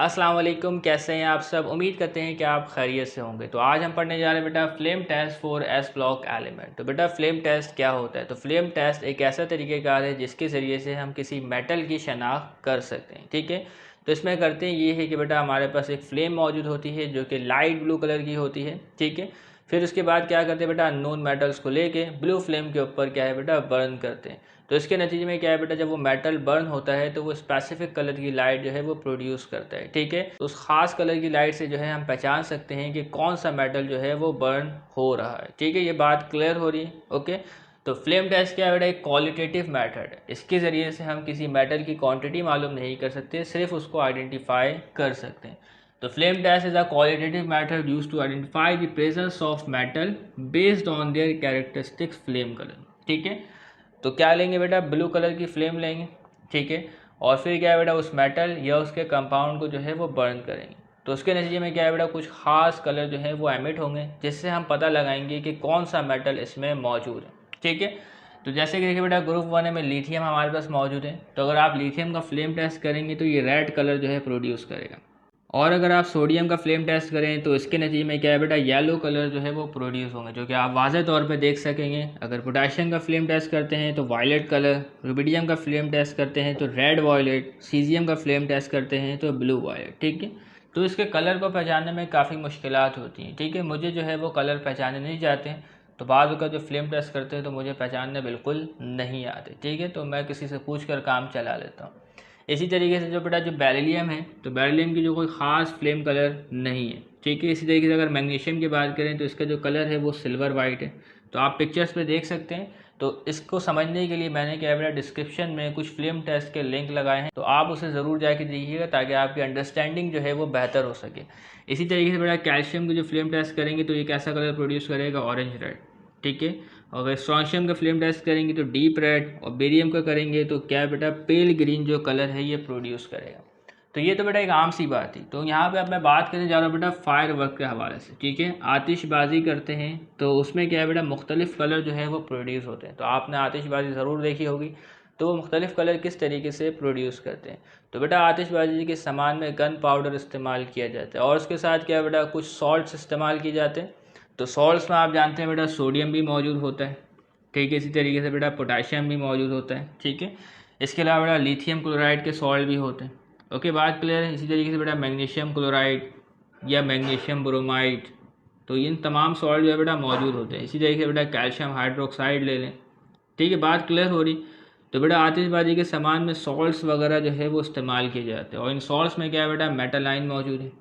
अस्सलाम वालेकुम, कैसे हैं आप सब। उम्मीद करते हैं कि आप खैरियत से होंगे। तो आज हम पढ़ने जा रहे हैं बेटा flame test for s block element. तो बेटा फ्लेम टेस्ट क्या होता है। तो फ्लेम टेस्ट एक ऐसा तरीक़ेकार है जिसके ज़रिए से हम किसी मेटल की शनाख्त कर सकते हैं। ठीक है, तो इसमें करते हैं ये है कि बेटा हमारे पास एक फ्लेम मौजूद होती है जो कि लाइट ब्लू कलर की होती है। ठीक है, फिर उसके बाद क्या करते हैं बेटा, अननोन मेटल्स को लेके ब्लू फ्लेम के ऊपर क्या है बेटा, बर्न करते हैं। तो इसके नतीजे में क्या है बेटा, जब वो मेटल बर्न होता है तो वो स्पेसिफिक कलर की लाइट जो है वो प्रोड्यूस करता है। ठीक है, तो उस खास कलर की लाइट से जो है हम पहचान सकते हैं कि कौन सा मेटल जो है वो बर्न हो रहा है। ठीक है, ये बात क्लियर हो रही है। ओके, तो फ्लेम टेस्ट क्या है बेटा, एक क्वालिटेटिव मेथड है। इसके ज़रिए से हम किसी मेटल की क्वांटिटी मालूम नहीं कर सकते, सिर्फ उसको आइडेंटिफाई कर सकते हैं। तो flame test is a qualitative method use to identify the presence of metal based on their characteristics flame colour. ठीक है, तो क्या लेंगे बेटा, ब्लू कलर की फ्लेम लेंगे। ठीक है, और फिर क्या है बेटा, उस मेटल या उसके कंपाउंड को जो है वो बर्न करेंगे। तो उसके नतीजे में क्या है बेटा, कुछ खास कलर जो है वो एमिट होंगे, जिससे हम पता लगाएंगे कि कौन सा मेटल इसमें मौजूद है। ठीक है, तो जैसे कि देखिए बेटा, ग्रुप 1 में लिथियम हमारे पास मौजूद है। तो अगर आप लिथियम का फ्लेम टेस्ट करेंगे तो ये रेड कलर जो है प्रोड्यूस करेगा। और अगर आप सोडियम का फ्लेम टेस्ट करें तो इसके नतीजे में क्या है बेटा, येलो कलर जो है वो प्रोड्यूस होंगे, जो कि आप वाज़े तौर पे देख सकेंगे। अगर पोटेशियम का फ्लेम टेस्ट करते हैं तो वायलेट कलर, रुबिडियम का फ्लेम टेस्ट करते हैं तो रेड वायलेट, सीजियम का फ्लेम टेस्ट करते हैं तो ब्लू वायलेट। ठीक है, तो इसके कलर को पहचानने में काफ़ी मुश्किलात होती हैं। ठीक है, मुझे जो है वो कलर पहचाने नहीं जाते, तो बाद का जो फ्लेम टेस्ट करते हैं तो मुझे पहचानने बिल्कुल नहीं आते। ठीक है, तो मैं किसी से पूछ कर काम चला लेता हूँ। इसी तरीके से जो बेटा जो बेरिलियम है, तो बेरिलियम की जो कोई ख़ास फ्लेम कलर नहीं है। ठीक है, इसी तरीके से अगर मैग्नीशियम की बात करें तो इसका जो कलर है वो सिल्वर वाइट है। तो आप पिक्चर्स पे देख सकते हैं। तो इसको समझने के लिए मैंने क्या बेटा, डिस्क्रिप्शन में कुछ फ्लेम टेस्ट के लिंक लगाए हैं, तो आप उसे ज़रूर जाके देखिएगा ताकि आपकी अंडरस्टैंडिंग जो है वो बेहतर हो सके। इसी तरीके से बेटा कैल्शियम की जो फ्लेम टेस्ट करेंगे तो ये कैसा कलर प्रोड्यूस करेगा, ऑरेंज रेड। ठीक है, और अगर स्ट्रॉन्शियम का फ्लेम टेस्ट करेंगे तो डीप रेड, और बेरियम का करेंगे तो क्या बेटा, पेल ग्रीन जो कलर है ये प्रोड्यूस करेगा। तो ये तो बेटा एक आम सी बात थी। तो यहाँ पे अब मैं बात करने जा रहा हूँ बेटा फायर वर्क के हवाले से। ठीक है, आतिशबाजी करते हैं तो उसमें क्या है बेटा, मुख्तलिफ कलर जो है वो प्रोड्यूस होते हैं। तो आपने आतिशबाजी ज़रूर देखी होगी, तो वो मुख्तलिफ कलर किस तरीके से प्रोड्यूस करते हैं। तो बेटा आतिशबाजी के सामान में गन पाउडर इस्तेमाल किया जाता है, और उसके साथ क्या बेटा, कुछ सॉल्ट्स इस्तेमाल किए जाते हैं। तो सॉल्ट्स में आप जानते हैं बेटा, सोडियम भी मौजूद होता है। ठीक है, इसी तरीके से बेटा पोटाशियम भी मौजूद होता है। ठीक है, इसके अलावा बेटा लिथियम क्लोराइड के सॉल्ट भी होते हैं। ओके, बात क्लियर है। इसी तरीके से बेटा मैग्नीशियम क्लोराइड या मैग्नीशियम ब्रोमाइड, तो इन तमाम सॉल्ट जो है बेटा मौजूद होते हैं। इसी तरीके से बेटा कैल्शियम हाइड्रोक्साइड ले लें। ठीक है, बात क्लियर हो रही। तो बेटा आतिशबाजी के सामान में सॉल्ट्स वगैरह जो है वो इस्तेमाल किए जाते हैं, और इन सॉल्ट्स में क्या है बेटा, मेटालाइन मौजूद है।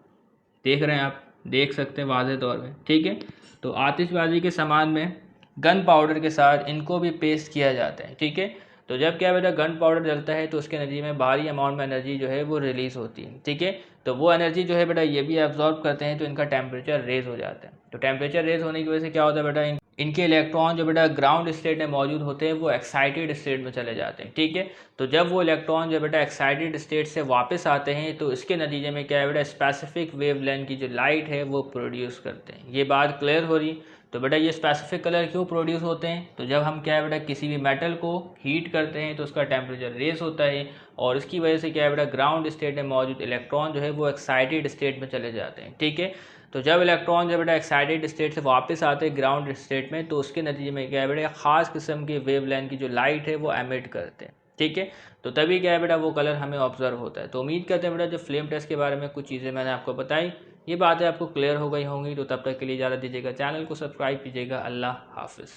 देख रहे हैं आप, देख सकते हैं वाज़े तौर पे। ठीक है, तो आतिशबाजी के सामान में गन पाउडर के साथ इनको भी पेस्ट किया जाता है। ठीक है, तो जब क्या बेटा गन पाउडर जलता है तो उसके नतीजे में भारी अमाउंट में एनर्जी जो है वो रिलीज़ होती है। ठीक है, तो वो एनर्जी जो है बेटा ये भी एब्जॉर्ब करते हैं, तो इनका टेम्परेचर रेज हो जाता है। तो टेम्परेचर रेज होने की वजह से क्या होता है बेटा, इनके इलेक्ट्रॉन जो बेटा ग्राउंड स्टेट में मौजूद होते हैं वो एक्साइटेड स्टेट में चले जाते हैं। ठीक है, तो जब वो इलेक्ट्रॉन जो बेटा एक्साइटेड स्टेट से वापस आते हैं तो इसके नतीजे में क्या है बेटा, स्पेसिफिक वेवलेंथ की जो लाइट है वो प्रोड्यूस करते हैं। ये बात क्लियर हो रही। तो बेटा ये स्पेसिफिक कलर क्यों प्रोड्यूस होते हैं, तो जब हम क्या है बेटा किसी भी मेटल को हीट करते हैं तो उसका टेम्परेचर रेज होता है, और इसकी वजह से क्या है बेटा, ग्राउंड स्टेट में मौजूद इलेक्ट्रॉन जो है वो एक्साइटेड स्टेट में चले जाते हैं। ठीक है, तो जब इलेक्ट्रॉन जो बेटा एक्साइटेड स्टेट से वापस आते हैं ग्राउंड स्टेट में, तो उसके नतीजे में क्या है बेटा, ख़ास किस्म की वेवलेंथ की जो लाइट है वो एमिट करते हैं। ठीक है, तो तभी क्या है बेटा वो कलर हमें ऑब्जर्व होता है। तो उम्मीद करते हैं बेटा जो फ्लेम टेस्ट के बारे में कुछ चीज़ें मैंने आपको बताई, ये बातें आपको क्लियर हो गई होंगी। तो तब तक के लिए इजाज़त दीजिएगा, चैनल को सब्सक्राइब कीजिएगा। अल्लाह हाफिज़।